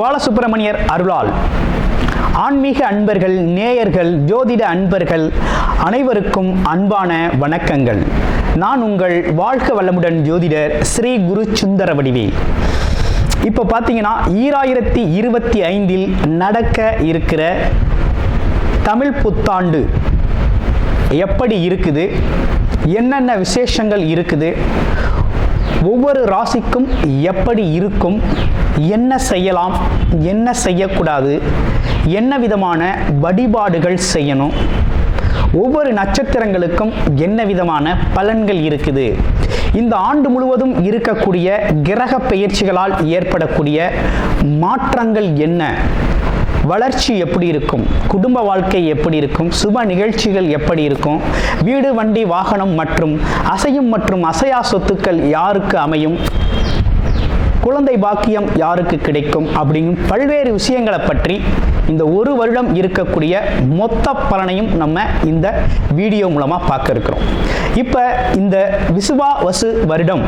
பாலசுப்ரமணியர் அருளால் ஆன்மீக அன்பர்கள், நேயர்கள், ஜோதிட அன்பர்கள் அனைவருக்கும் அன்பான வணக்கங்கள். நான் உங்கள் வாழ்க வளமுடன் ஜோதிடர் ஸ்ரீ குரு சுந்தர வடிவேல். இப்போ பார்த்தீங்கன்னா 2025 நடக்க இருக்கிற தமிழ் புத்தாண்டு எப்படி இருக்குது, என்னென்ன விசேஷங்கள் இருக்குது, ஒவ்வொரு ராசிக்கும் எப்படி இருக்கும், என்ன செய்யலாம், என்ன செய்யக்கூடாது, என்ன விதமான வழிபாடுகள் செய்யணும், ஒவ்வொரு நட்சத்திரங்களுக்கும் என்ன விதமான பலன்கள் இருக்குது, இந்த ஆண்டு முழுவதும் இருக்கக்கூடிய கிரக பெயர்ச்சிகளால் ஏற்படக்கூடிய மாற்றங்கள் என்ன, வளர்ச்சி எப்படி இருக்கும், குடும்ப வாழ்க்கை எப்படி இருக்கும், சுப நிகழ்ச்சிகள் எப்படி இருக்கும், வீடு, வண்டி, வாகனம் மற்றும் அசையும் மற்றும் அசையா சொத்துக்கள் யாருக்கு அமையும், குழந்தை பாக்கியம் யாருக்கு கிடைக்கும் அப்படிங்கும் பல்வேறு விஷயங்களை பற்றி இந்த ஒரு வருடம் இருக்கக்கூடிய மொத்த பலனையும் நம்ம இந்த வீடியோ மூலமாக பார்க்க இருக்கிறோம். இப்போ இந்த விசுவாவசு வருடம்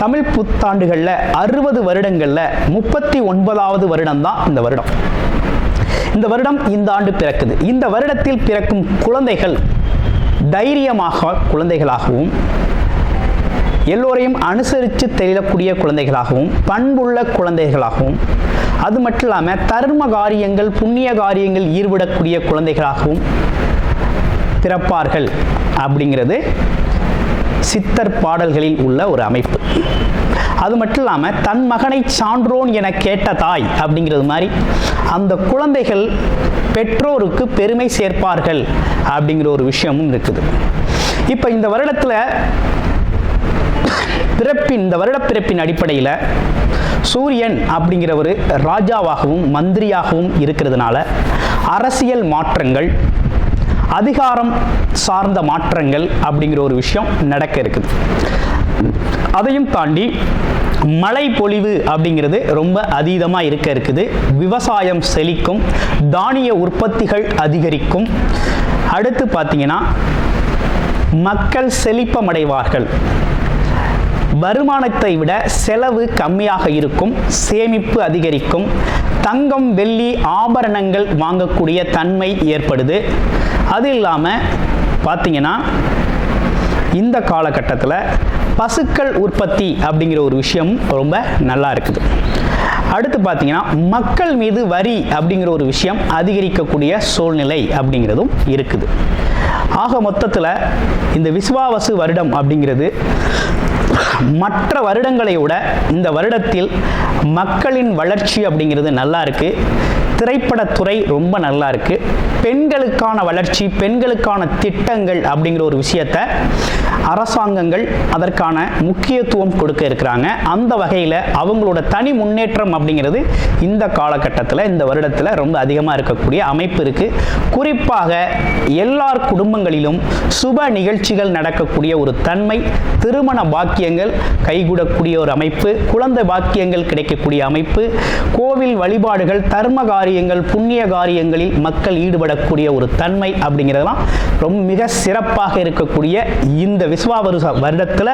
தமிழ் புத்தாண்டுகளில் 60 வருடங்களில் 39வது வருடம் தான் இந்த வருடம். இந்த வருடம் இந்த ஆண்டு பிறக்குது. இந்த வருடத்தில் பிறக்கும் குழந்தைகள் தைரியமாக குழந்தைகளாகவும், எல்லோரையும் அனுசரித்து தெரியக்கூடிய குழந்தைகளாகவும், பண்புள்ள குழந்தைகளாகவும், அது மட்டும் இல்லாமல் தர்ம காரியங்கள், புண்ணிய காரியங்கள் ஈடுபடக்கூடிய குழந்தைகளாகவும் பிறப்பார்கள் அப்படிங்கிறது சித்தர் பாடல்களில் உள்ள ஒரு அமைப்பு. அது மட்டும் இல்லாமல் தன் மகனை சான்றோன் என கேட்ட தாய் அப்படிங்கிறது மாதிரி அந்த குழந்தைகள் பெற்றோருக்கு பெருமை சேர்ப்பார்கள் அப்படிங்கிற ஒரு விஷயமும் இருக்குது. இப்போ இந்த வருடத்தில் இந்த வருட பிறப்பின் அடிப்படையில் சூரியன் அப்படிங்கிற ஒரு ராஜாவாகவும் மந்திரியாகவும் இருக்கிறதுனால அரசியல் மாற்றங்கள், அதிகாரம் சார்ந்த மாற்றங்கள் அப்படிங்கிற ஒரு விஷயம் நடக்க இருக்குது. அதையும் தாண்டி மழை பொழிவு அப்படிங்கிறது ரொம்ப அதீதமாக இருக்குது. விவசாயம் செழிக்கும், தானிய உற்பத்திகள் அதிகரிக்கும். அடுத்து பார்த்தீங்கன்னா மக்கள் செழிப்பமடைவார்கள். வருமானத்தை விட செலவு கம்மியாக இருக்கும், சேமிப்பு அதிகரிக்கும், தங்கம், வெள்ளி, ஆபரணங்கள் வாங்கக்கூடிய தன்மை ஏற்படுது. அது இல்லாமல் பார்த்தீங்கன்னா இந்த காலகட்டத்தில் பசுக்கள் உற்பத்தி அப்படிங்கிற ஒரு விஷயம் ரொம்ப நல்லா இருக்குது. அடுத்து பார்த்தீங்கன்னா மக்கள் மீது வரி அப்படிங்கிற ஒரு விஷயம் அதிகரிக்கக்கூடிய சூழ்நிலை அப்படிங்கிறதும் இருக்குது. ஆக மொத்தத்தில் இந்த விசுவாவசு வருடம் அப்படிங்கிறது மற்ற வருடங்களை விட இந்த வருடத்தில் மக்களின் வளர்ச்சி அப்படிங்கிறது நல்லா இருக்கு. திரைப்படத்துறை ரொம்ப நல்லா இருக்கு. பெண்களுக்கான வளர்ச்சி, பெண்களுக்கான திட்டங்கள் அப்படிங்கிற ஒரு விஷயத்தை அரசாங்கங்கள் அதற்கான முக்கியத்துவம் கொடுக்க இருக்கிறாங்க. அந்த வகையில் அவங்களோட தனி முன்னேற்றம் அப்படிங்கிறது இந்த காலகட்டத்தில், இந்த வருடத்தில் ரொம்ப அதிகமாக இருக்கக்கூடிய அமைப்பு இருக்கு. குறிப்பாக எல்லார் குடும்பங்களிலும் சுப நிகழ்ச்சிகள் நடக்கக்கூடிய ஒரு தன்மை, திருமண பாக்கியங்கள் கைகூடக்கூடிய ஒரு அமைப்பு, குழந்தை பாக்கியங்கள் கிடைக்கக்கூடிய அமைப்பு, கோவில் வழிபாடுகள், தர்ம காரியங்கள், புண்ணிய காரியங்களில் மக்கள் ஈடுபடக்கூடிய ஒரு தன்மை அப்படிங்கிறதெல்லாம் ரொம்ப மிக சிறப்பாக இருக்கக்கூடிய இந்த விசுவாவசு வருடத்தில்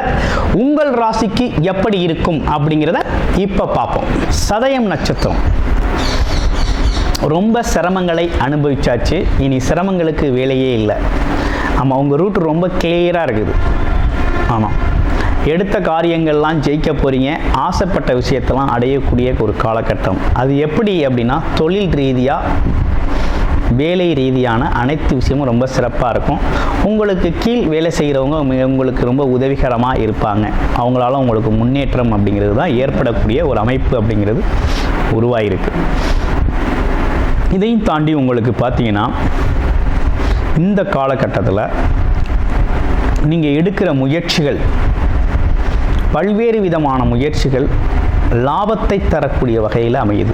உங்கள் ராசிக்கு எப்படி இருக்கும் அப்படிங்கிறத இப்போ பார்ப்போம். சதயம் நட்சத்திரம் ரொம்ப சிரமங்களை அனுபவிச்சாச்சு. இனி சிரமங்களுக்கு வேலையே இல்லை. ஆமாம், உங்கள் ரூட் ரொம்ப கிளியராக இருக்குது. ஆமாம், எடுத்த காரியங்கள்லாம் ஜெயிக்க போகிறீங்க. ஆசைப்பட்ட விஷயத்தெல்லாம் அடையக்கூடிய ஒரு காலகட்டம். அது எப்படி அப்படின்னா தொழில் ரீதியாக, வேலை ரீதியான அனைத்து விஷயமும் ரொம்ப சிறப்பாக இருக்கும். உங்களுக்கு கீழ் வேலை செய்கிறவங்க உங்களுக்கு ரொம்ப உதவிகரமாக இருப்பாங்க. அவங்களால உங்களுக்கு முன்னேற்றம் அப்படிங்கிறது தான் ஏற்படக்கூடிய ஒரு அமைப்பு அப்படிங்கிறது உருவாகிருக்கு. இதையும் தாண்டி உங்களுக்கு பார்த்தீங்கன்னா இந்த காலகட்டத்தில் நீங்கள் எடுக்கிற முயற்சிகள், பல்வேறு விதமான முயற்சிகள் லாபத்தை தரக்கூடிய வகையில் அமையுது.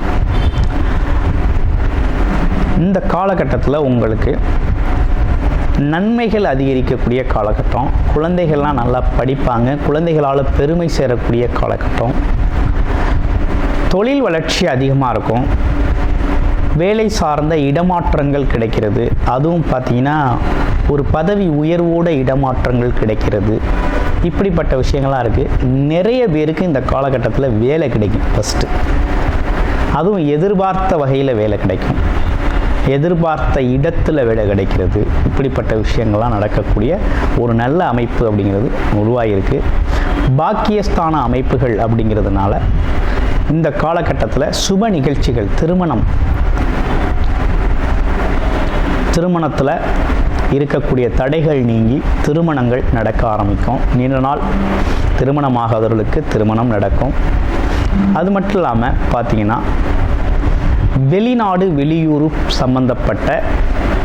இந்த காலகட்டத்தில் உங்களுக்கு நன்மைகள் அதிகரிக்கக்கூடிய காலகட்டம். குழந்தைகள்லாம் நல்லா படிப்பாங்க. குழந்தைகளால் பெருமை சேரக்கூடிய காலகட்டம். தொழில் வளர்ச்சி அதிகமாக இருக்கும். வேலை சார்ந்த இடமாற்றங்கள் கிடைக்கிறது. அதுவும் பார்த்தீங்கன்னா ஒரு பதவி உயர்வோட இடமாற்றங்கள் கிடைக்கிறது. இப்படிப்பட்ட விஷயங்கள்லாம் இருக்குது. நிறைய பேருக்கு இந்த காலகட்டத்தில் வேலை கிடைக்கும். ஃபஸ்ட்டு அதுவும் எதிர்பார்த்த வகையில் வேலை கிடைக்கும், எதிர்பார்த்த இடத்துல வேலை கிடைக்கிறது. இப்படிப்பட்ட விஷயங்கள்லாம் நடக்கக்கூடிய ஒரு நல்ல அமைப்பு அப்படிங்கிறது உருவாகிருக்கு. பாக்கியஸ்தான அமைப்புகள் அப்படிங்கிறதுனால இந்த காலகட்டத்தில் சுப நிகழ்ச்சிகள், திருமணத்தில் இருக்கக்கூடிய தடைகள் நீங்கி திருமணங்கள் நடக்க ஆரம்பிக்கும். நீண்ட நாள் திருமணமாகாதவர்களுக்கு திருமணம் நடக்கும். அது மட்டும் இல்லாமல் பார்த்தீங்கன்னா வெளிநாடு வெளியூர் சம்பந்தப்பட்ட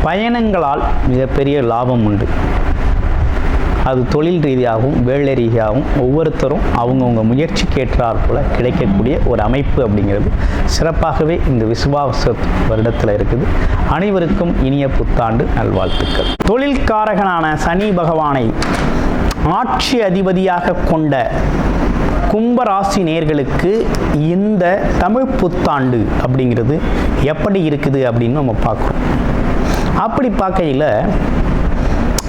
பயணங்களால் மிகப்பெரிய லாபம் உண்டு. அது தொழில் ரீதியாகவும் வேலை ரீதியாகவும் ஒவ்வொருத்தரும் அவங்கவுங்க முயற்சிக்கு ஏற்றாற் போல கிடைக்கக்கூடிய ஒரு அமைப்பு அப்படிங்கிறது சிறப்பாகவே இந்த விசுவாச வருடத்தில் இருக்குது. அனைவருக்கும் இனிய புத்தாண்டு நல்வாழ்த்துக்கள். தொழில்காரகனான சனி பகவானை ஆட்சி அதிபதியாக கொண்ட கும்பராசி நேயர்களுக்கு இந்த தமிழ் புத்தாண்டு அப்படிங்கிறது எப்படி இருக்குது அப்படின்னு நம்ம பார்க்குறோம். அப்படி பார்க்கையில்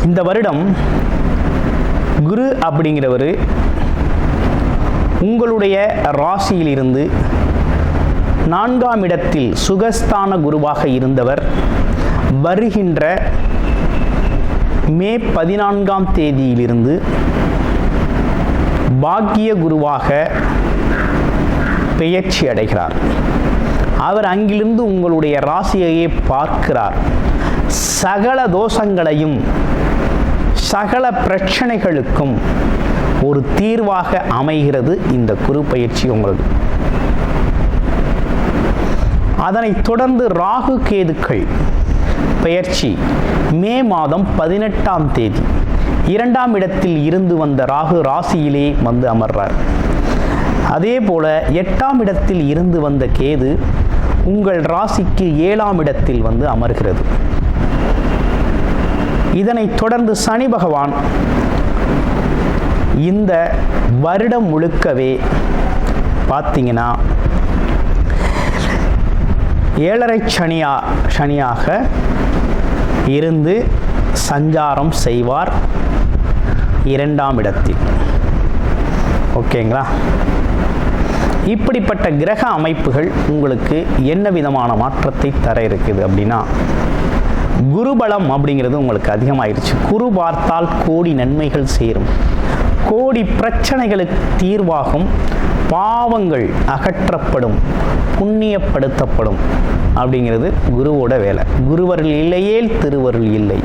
இந்த வருடம் குரு அப்படிங்கிறவர் உங்களுடைய ராசியிலிருந்து 4ஆம் இடத்தில் சுகஸ்தான குருவாக இருந்தவர் வருகின்ற மே 14ஆம் தேதியிலிருந்து பாக்கிய குருவாக பெயர்ச்சி அடைகிறார். அவர் அங்கிருந்து உங்களுடைய ராசியையே பார்க்கிறார். சகல தோஷங்களையும் சகல பிரச்சனைகளுக்கும் ஒரு தீர்வாக அமைகிறது இந்த குரு பயிற்சி உங்களுக்கு. அதனைத் தொடர்ந்து ராகு கேதுக்கள் பெயர்ச்சி மே மாதம் 18ஆம் தேதி 2ஆம் இடத்தில் இருந்து வந்த ராகு ராசியிலே வந்து அமர்றார். அதே போல 8ஆம் இடத்தில் இருந்து வந்த கேது உங்கள் ராசிக்கு 7ஆம் இடத்தில் வந்து அமர்கிறது. இதனைத் தொடர்ந்து சனி பகவான் இந்த வருடம் முழுக்கவே பார்த்தீங்கன்னா 7.5 சனியாக இருந்து சஞ்சாரம் செய்வார் 2ஆம் இடத்தில். ஓகேங்களா? இப்படிப்பட்ட கிரக அமைப்புகள் உங்களுக்கு என்ன விதமான மாற்றத்தை தர இருக்குது அப்படின்னா, குருபலம் அப்படிங்கிறது உங்களுக்கு அதிகமாயிருச்சு. குரு பார்த்தால் கோடி நன்மைகள் சேரும், கோடி பிரச்சனைகளுக்கு தீர்வாகும், பாவங்கள் அகற்றப்படும், புண்ணியப்படுத்தப்படும் அப்படிங்கிறது குருவோட வேலை. குருவருள் இல்லையேல் திருவருள் இல்லை.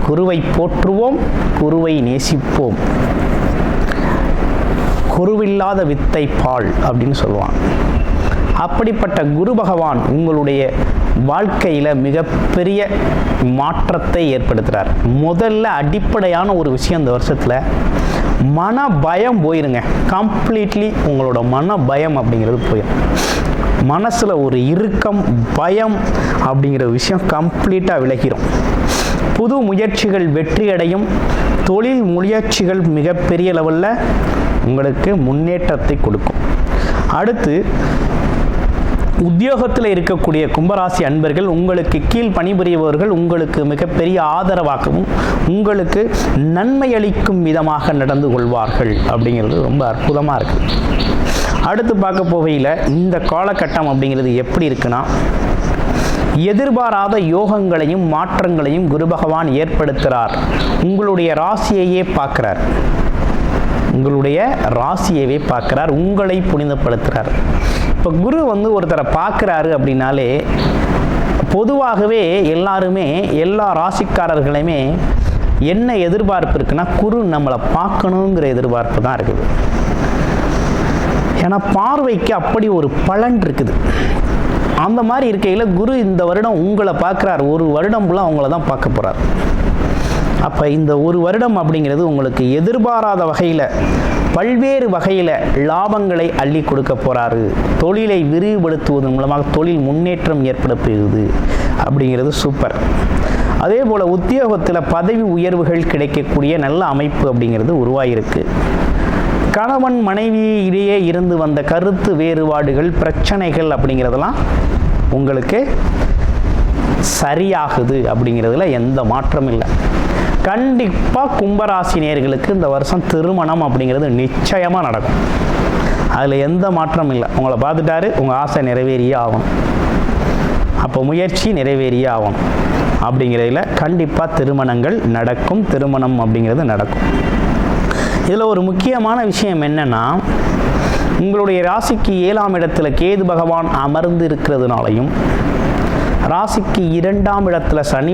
குருவை போற்றுவோம், குருவை நேசிப்போம். குருவில்லாத வித்தை பால் அப்படின்னு சொல்லுவாங்க. அப்படிப்பட்ட குரு பகவான் உங்களுடைய வாழ்க்கையில் மிகப்பெரிய மாற்றத்தை ஏற்படுத்துகிறார். முதல்ல அடிப்படையான ஒரு விஷயம் இந்த வருஷத்தில் மன பயம் போயிருங்க. கம்ப்ளீட்லி உங்களோட மன பயம் அப்படிங்கிறது போயிடும். மனசில் ஒரு இறுக்கம், பயம் அப்படிங்கிற விஷயம் கம்ப்ளீட்டாக விலகிடும். புது முயற்சிகள் வெற்றியடையும். தொழில் முயற்சிகள் மிகப்பெரிய லெவலில் உங்களுக்கு முன்னேற்றத்தை கொடுக்கும். அடுத்து உத்தியோகத்தில் இருக்கக்கூடிய கும்பராசி அன்பர்கள், உங்களுக்கு கீழ் பணிபுரியவர்கள் உங்களுக்கு மிகப்பெரிய ஆதரவாகவும் உங்களுக்கு நன்மை அளிக்கும் விதமாக நடந்து கொள்வார்கள் அப்படிங்கிறது ரொம்ப அற்புதமாக இருக்குது. அடுத்து பார்க்க போகையில் இந்த காலகட்டம் அப்படிங்கிறது எப்படி இருக்குன்னா, எதிர்பாராத யோகங்களையும் மாற்றங்களையும் குரு பகவான் ஏற்படுத்துகிறார். உங்களுடைய ராசியையே பார்க்கிறார், உங்களுடைய ராசியவே பார்க்கிறார், உங்களை புனிதப்படுத்துகிறார். இப்போ குரு ஒருத்தரை பார்க்குறாரு அப்படின்னாலே பொதுவாகவே எல்லாருமே எல்லா ராசிக்காரர்களையுமே என்ன எதிர்பார்ப்பு இருக்குன்னா, குரு நம்மளை பார்க்கணுங்கிற எதிர்பார்ப்பு தான் இருக்குது. ஏன்னா பார்வைக்கு அப்படி ஒரு பலன் இருக்குது. அந்த மாதிரி இருக்கையில் குரு இந்த வருடம் உங்களை பார்க்குறார். ஒரு வருடம் ஃபுல்லாக அவங்கள தான் பார்க்க போகிறார். அப்போ இந்த ஒரு வருடம் அப்படிங்கிறது உங்களுக்கு எதிர்பாராத வகையில் பல்வேறு வகையில் லாபங்களை அள்ளி கொடுக்க போகிறாரு. தொழிலை விரிவுபடுத்துவதன் மூலமாக தொழில் முன்னேற்றம் ஏற்பட போகுது அப்படிங்கிறது சூப்பர். அதே போல் உத்தியோகத்தில் பதவி உயர்வுகள் கிடைக்கக்கூடிய நல்ல அமைப்பு அப்படிங்கிறது உருவாகிருக்கு. கணவன் மனைவி இடையே இருந்து வந்த கருத்து வேறுபாடுகள், பிரச்சனைகள் அப்படிங்கிறதெல்லாம் உங்களுக்கு சரியாகுது அப்படிங்கிறதுல எந்த மாற்றமும் இல்லை. கண்டிப்பாக கும்பராசி நேயர்களுக்கு இந்த வருஷம் திருமணம் அப்படிங்கிறது நிச்சயமாக நடக்கும். அதில் எந்த மாற்றமும் இல்லை. உங்களை பார்த்துட்டாரு, உங்கள் ஆசை நிறைவேறியே ஆகணும். அப்போ முயற்சி நிறைவேறியே ஆகணும். அப்படிங்கிறதுல கண்டிப்பாக திருமணங்கள் நடக்கும். திருமணம் அப்படிங்கிறது நடக்கும். இதில் ஒரு முக்கியமான விஷயம் என்னென்னா, உங்களுடைய ராசிக்கு 7ஆம் இடத்துல கேது பகவான் அமர்ந்து இருக்கிறதுனாலையும், ராசிக்கு 2ஆம் இடத்துல சனி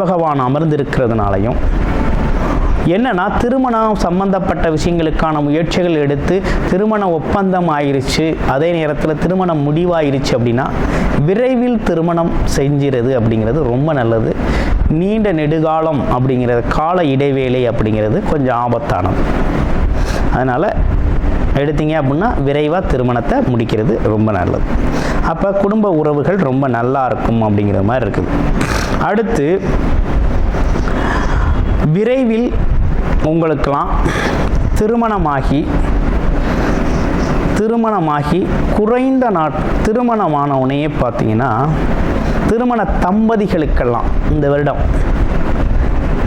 பகவான் அமர்ந்து இருக்கிறதுனாலையும் என்னன்னா, திருமணம் சம்பந்தப்பட்ட விஷயங்களுக்கான முயற்சிகள் எடுத்து திருமண ஒப்பந்தம் ஆயிருச்சு, அதே நேரத்தில் திருமணம் முடிவாயிருச்சு அப்படின்னா விரைவில் திருமணம் செஞ்சிருது அப்படிங்கிறது ரொம்ப நல்லது. நீண்ட நெடுகாலம் அப்படிங்கிறது, கால இடைவேளை அப்படிங்கிறது கொஞ்சம் ஆபத்தானது. அதனால் எடுத்தீங்க அப்படின்னா விரைவாக திருமணத்தை முடிக்கிறது ரொம்ப நல்லது. அப்போ குடும்ப உறவுகள் ரொம்ப நல்லா இருக்கும் அப்படிங்கிற மாதிரி இருக்குது. அடுத்து, விரைவில் உங்களுக்கெல்லாம் திருமணமாகி குறைந்த திருமணமானவனையே பார்த்தீங்கன்னா, திருமண தம்பதிகளுக்கெல்லாம் இந்த வருடம்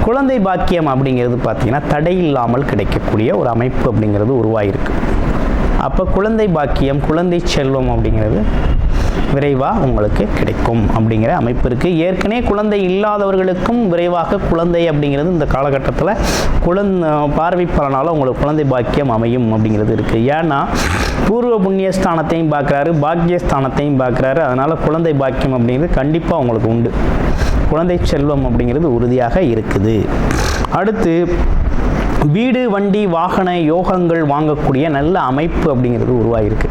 குழந்தை பாக்கியம் அப்படிங்கிறது பார்த்தீங்கன்னா தடை இல்லாமல் கிடைக்கக்கூடிய ஒரு அமைப்பு அப்படிங்கிறது உருவாகிருக்கு. அப்போ குழந்தை பாக்கியம், குழந்தை செல்வம் அப்படிங்கிறது விரைவாக உங்களுக்கு கிடைக்கும் அப்படிங்கிற அமைப்பு இருக்குது. ஏற்கனவே குழந்தை இல்லாதவர்களுக்கும் விரைவாக குழந்தை அப்படிங்கிறது இந்த காலகட்டத்தில் பார்வை பலனால உங்களுக்கு குழந்தை பாக்கியம் அமையும் அப்படிங்கிறது இருக்குது. ஏன்னா பூர்வ புண்ணியஸ்தானத்தையும் பார்க்குறாரு, பாக்கியஸ்தானத்தையும் பார்க்குறாரு. அதனால் குழந்தை பாக்கியம் அப்படிங்கிறது கண்டிப்பாக உங்களுக்கு உண்டு. குழந்தை செல்வம் அப்படிங்கிறது உறுதியாக இருக்குது. அடுத்து, வீடு, வண்டி, வாகன யோகங்கள் வாங்கக்கூடிய நல்ல அமைப்பு அப்படிங்கிறது உருவாகிருக்கு.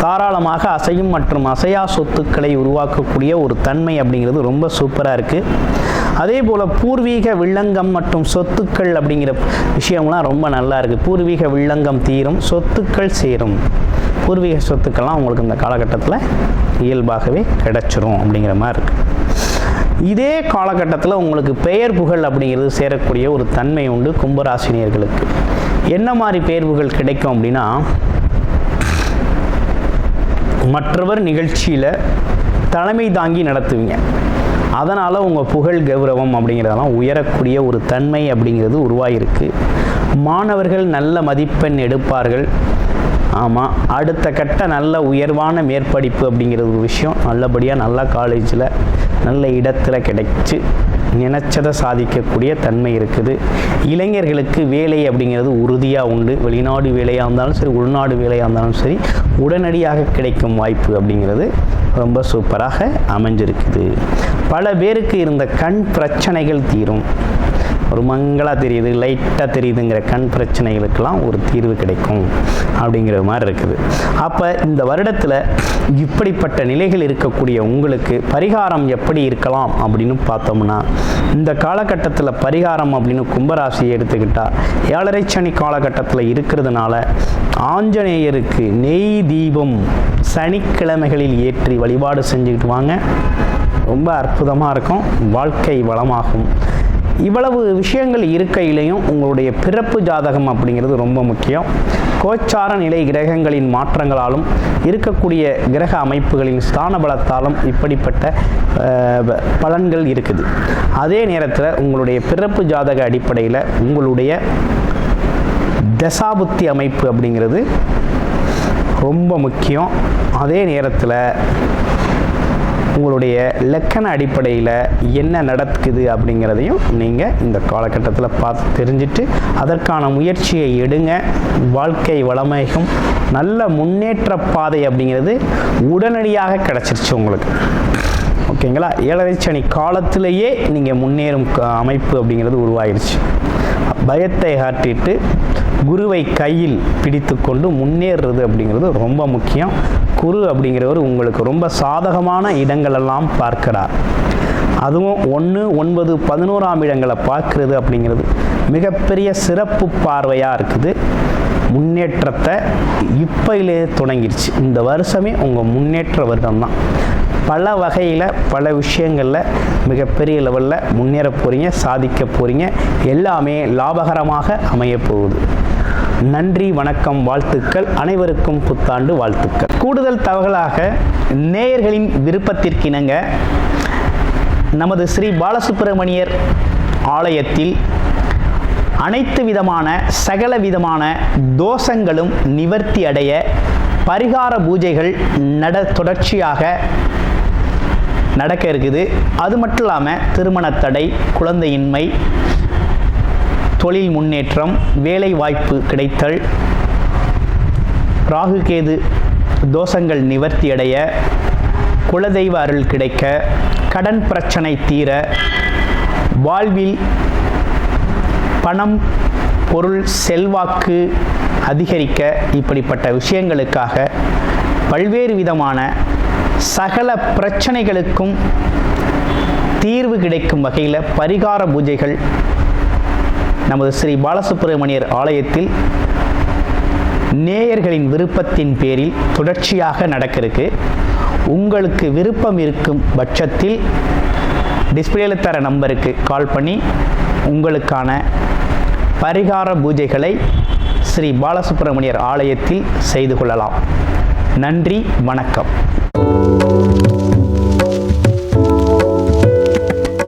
தாராளமாக அசையும் மற்றும் அசையா சொத்துக்களை உருவாக்கக்கூடிய ஒரு தன்மை அப்படிங்கிறது ரொம்ப சூப்பராக இருக்குது. அதே போல் பூர்வீக வில்லங்கம் மற்றும் சொத்துக்கள் அப்படிங்கிற விஷயம்லாம் ரொம்ப நல்லா இருக்குது. பூர்வீக வில்லங்கம் தீரும், சொத்துக்கள் சேரும். பூர்வீக சொத்துக்கள்லாம் உங்களுக்கு இந்த காலகட்டத்தில் இயல்பாகவே கிடைச்சிரும் அப்படிங்கிற மாதிரி இருக்குது. இதே காலகட்டத்தில் உங்களுக்கு பெயர் புகழ் அப்படிங்கிறது சேரக்கூடிய ஒரு தன்மை உண்டு கும்பராசினியர்களுக்கு. என்ன மாதிரி பெயர் புகழ் கிடைக்கும் அப்படின்னா, மற்றவர் நிகழ்ச்சியில் தலைமை தாங்கி நடத்துவீங்க. அதனால் உங்கள் புகழ் கௌரவம் அப்படிங்கிறதெல்லாம் உயரக்கூடிய ஒரு தன்மை அப்படிங்கிறது உருவாகிருக்கு. மாணவர்கள் நல்ல மதிப்பெண் எடுப்பார்கள். ஆமாம், அடுத்த கட்ட நல்ல உயர்வான மேற்படிப்பு அப்படிங்கிற ஒரு விஷயம் நல்லபடியாக நல்ல காலேஜில் நல்ல இடத்துல கிடைச்சி நினைச்சதை சாதிக்கக்கூடிய தன்மை இருக்குது. இளைஞர்களுக்கு வேலை அப்படிங்கிறது உறுதியாக உண்டு. வெளிநாடு வேலையாக இருந்தாலும் சரி, உள்நாடு வேலையாக இருந்தாலும் சரி, உடனடியாக கிடைக்கும் வாய்ப்பு அப்படிங்கிறது ரொம்ப சூப்பராக அமைஞ்சிருக்குது. பல பேருக்கு இருந்த கண் பிரச்சனைகள் தீரும். ஒரு மங்களாக தெரியுது, லைட்டாக தெரியுதுங்கிற கண் பிரச்சனைகளுக்கெல்லாம் ஒரு தீர்வு கிடைக்கும் அப்படிங்கிற மாதிரி இருக்குது. அப்போ இந்த வருடத்தில் இப்படிப்பட்ட நிலைகள் இருக்கக்கூடிய உங்களுக்கு பரிகாரம் எப்படி இருக்கலாம் அப்படின்னு பார்த்தோம்னா, இந்த காலகட்டத்தில் பரிகாரம் அப்படின்னு கும்பராசியை எடுத்துக்கிட்டால் 7.5 சனி காலகட்டத்தில் இருக்கிறதுனால ஆஞ்சநேயருக்கு நெய் தீபம் சனிக்கிழமைகளில் ஏற்றி வழிபாடு செஞ்சுக்கிட்டு வாங்க. ரொம்ப அற்புதமாக இருக்கும், வாழ்க்கை வளமாகும். இவ்வளவு விஷயங்கள் இருக்கையிலையும் உங்களுடைய பிறப்பு ஜாதகம் அப்படிங்கிறது ரொம்ப முக்கியம். கோச்சார நிலை கிரகங்களின் மாற்றங்களாலும் இருக்கக்கூடிய கிரக அமைப்புகளின் ஸ்தான பலத்தாலும் இப்படிப்பட்ட பலன்கள் இருக்குது. அதே நேரத்தில் உங்களுடைய பிறப்பு ஜாதக அடிப்படையில் உங்களுடைய தசாபுத்தி அமைப்பு அப்படிங்கிறது ரொம்ப முக்கியம். அதே நேரத்தில் உங்களுடைய லக்கண அடிப்படையில் என்ன நடக்குது அப்படிங்கிறதையும் நீங்கள் இந்த காலகட்டத்தில் பார்த்து தெரிஞ்சுட்டு அதற்கான முயற்சியை எடுங்க. வாழ்க்கை வளமைக்கும் நல்ல முன்னேற்ற பாதை அப்படிங்கிறது உடனடியாக கிடச்சிருச்சு உங்களுக்கு. ஓகேங்களா? 7.5 சனி காலத்திலேயே நீங்கள் முன்னேறும் அமைப்பு அப்படிங்கிறது உருவாகிடுச்சு. பயத்தை காட்டிட்டு குருவை கையில் பிடித்து கொண்டு முன்னேறுறது அப்படிங்கிறது ரொம்ப முக்கியம். குரு அப்படிங்கிறவர் உங்களுக்கு ரொம்ப சாதகமான இடங்களெல்லாம் பார்க்கிறார். அதுவும் 1, 9, 11ஆம் இடங்களை பார்க்கறது அப்படிங்கிறது மிகப்பெரிய சிறப்பு பார்வையாக இருக்குது. முன்னேற்றத்தை இப்போயிலே தொடங்கிடுச்சு. இந்த வருஷமே உங்கள் முன்னேற்ற வருடம் தான். பல வகையில் பல விஷயங்களில் மிகப்பெரிய லெவலில் முன்னேற போகிறீங்க, சாதிக்க போகிறீங்க. எல்லாமே லாபகரமாக அமைய போகுது. நன்றி, வணக்கம், வாழ்த்துக்கள். அனைவருக்கும் புத்தாண்டு வாழ்த்துக்கள். கூடுதல் தகவலாக நேயர்களின் விருப்பத்திற்கிணங்க நமது ஸ்ரீ பாலசுப்பிரமணியர் ஆலயத்தில் அனைத்து விதமான சகல விதமான தோஷங்களும் நிவர்த்தி அடைய பரிகார பூஜைகள் தொடர்ச்சியாக நடக்க இருக்குது. அது மட்டும் இல்லாமல் திருமண தடை, குழந்தையின்மை, தொழில் முன்னேற்றம், வேலை வாய்ப்பு கிடைத்தல், ராகு கேது தோஷங்கள் நிவர்த்தி அடைய, குலதெய்வ அருள் கிடைக்க, கடன் பிரச்சனை தீர, வாழ்வில் பணம், பொருள், செல்வாக்கு அதிகரிக்க, இப்படிப்பட்ட விஷயங்களுக்காக பல்வேறு விதமான சகல பிரச்சனைகளுக்கும் தீர்வு கிடைக்கும் வகையில் பரிகார பூஜைகள் நமது ஸ்ரீ பாலசுப்பிரமணியர் ஆலயத்தில் நேயர்களின் விருப்பத்தின் பேரில் தொடர்ச்சியாக நடக்கிறதுக்கு. உங்களுக்கு விருப்பம் இருக்கும் பட்சத்தில் டிஸ்பிளேல தர நம்பருக்கு கால் பண்ணி உங்களுக்கான பரிகார பூஜைகளை ஸ்ரீ பாலசுப்பிரமணியர் ஆலயத்தில் செய்து கொள்ளலாம். நன்றி, வணக்கம்.